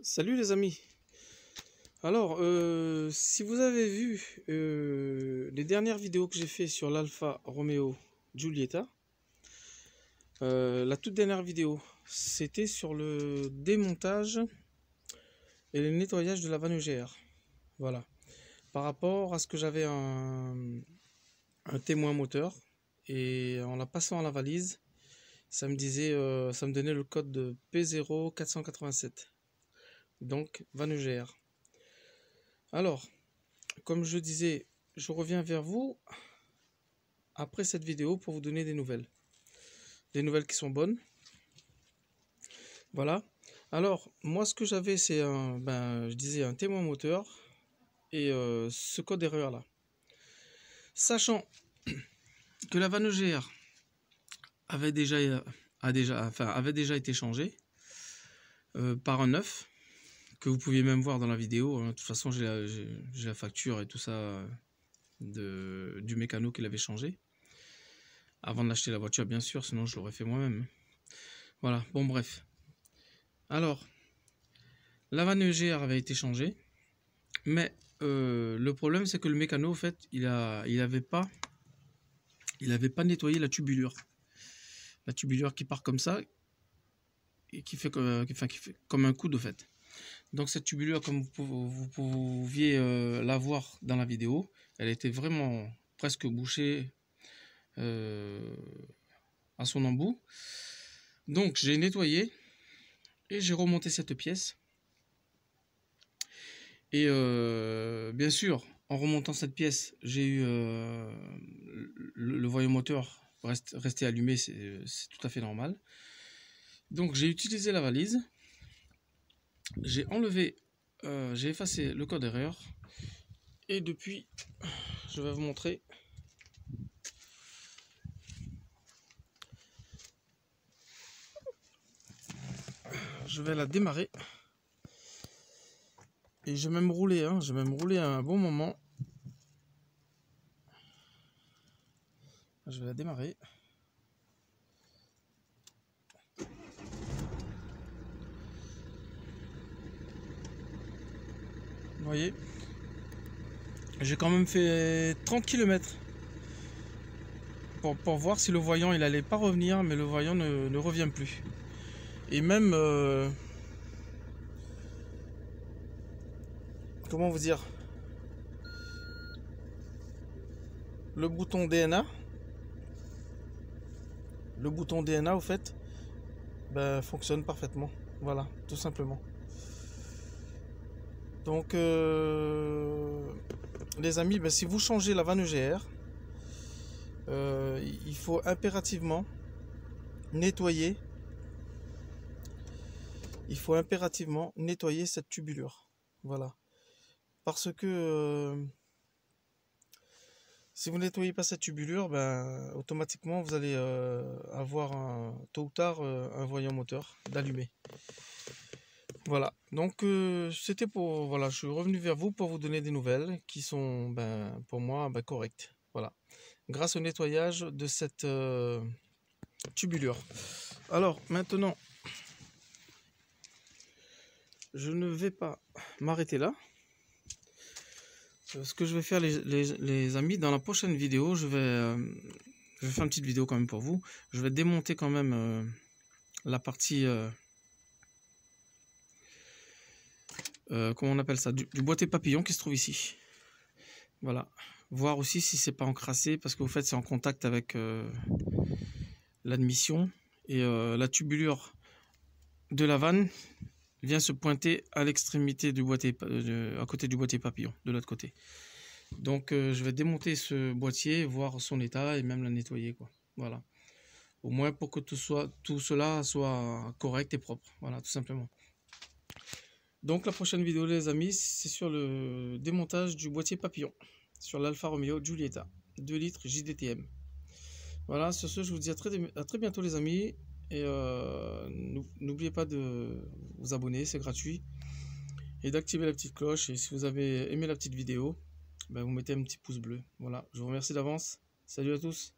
Salut les amis. Alors, si vous avez vu les dernières vidéos que j'ai fait sur l'Alfa Romeo Giulietta, la toute dernière vidéo, c'était sur le démontage et le nettoyage de la vanne EGR. Voilà. Par rapport à ce que j'avais un témoin moteur et en la passant à la valise, ça me disait, ça me donnait le code de P0487. Donc vanne EGR. Alors, comme je disais, je reviens vers vous après cette vidéo pour vous donner des nouvelles. Des nouvelles qui sont bonnes. Voilà. Alors, moi ce que j'avais, c'est je disais un témoin moteur et ce code erreur là. Sachant que la vanne EGR avait déjà été changée par un neuf, que vous pouviez même voir dans la vidéo. De toute façon, j'ai la facture et tout ça du mécano qui l'avait changé. Avant d'acheter la voiture, bien sûr, sinon je l'aurais fait moi-même. Voilà, bon bref. Alors, la vanne EGR avait été changée, mais le problème c'est que le mécano, en fait, il avait pas nettoyé la tubulure. La tubulure qui part comme ça et qui fait comme un coude, au fait. Donc cette tubulure, comme vous pouviez la voir dans la vidéo, elle était vraiment presque bouchée à son embout. Donc j'ai nettoyé et j'ai remonté cette pièce. Et bien sûr, en remontant cette pièce, j'ai eu le voyant moteur rester allumé, c'est tout à fait normal. Donc j'ai utilisé la valise, j'ai enlevé, j'ai effacé le code erreur, et depuis, je vais vous montrer. Je vais la démarrer. Et je vais même rouler, un bon moment. Je vais la démarrer. Vous voyez, j'ai quand même fait 30 km pour voir si le voyant il allait pas revenir, mais le voyant ne revient plus. Et même comment vous dire, le bouton DNA au fait fonctionne parfaitement. Voilà, tout simplement. Donc les amis, si vous changez la vanne EGR, il faut impérativement nettoyer cette tubulure. Voilà, parce que si vous ne nettoyez pas cette tubulure, automatiquement vous allez avoir tôt ou tard un voyant moteur d'allumé. Voilà, donc c'était pour, voilà, je suis revenu vers vous pour vous donner des nouvelles qui sont pour moi correctes. Voilà, grâce au nettoyage de cette tubulure. Alors maintenant, je ne vais pas m'arrêter là. Ce que je vais faire, les amis, dans la prochaine vidéo, je vais faire une petite vidéo quand même pour vous. Je vais démonter quand même la partie, comment on appelle ça, du boîtier papillon qui se trouve ici. Voilà, voir aussi si c'est pas encrassé, parce que vous faites c'est en contact avec l'admission, et la tubulure de la vanne vient se pointer à l'extrémité du boîtier, à côté du boîtier papillon, de l'autre côté. Donc je vais démonter ce boîtier, voir son état et même la nettoyer, quoi. Voilà, au moins pour que tout cela soit correct et propre. Voilà, tout simplement. Donc la prochaine vidéo, les amis, c'est sur le démontage du boîtier papillon sur l'Alfa Romeo Giulietta 2 litres JDTM. Voilà, sur ce, je vous dis à très bientôt, les amis. Et n'oubliez pas de vous abonner, c'est gratuit. Et d'activer la petite cloche. Et si vous avez aimé la petite vidéo, vous mettez un petit pouce bleu. Voilà, je vous remercie d'avance. Salut à tous.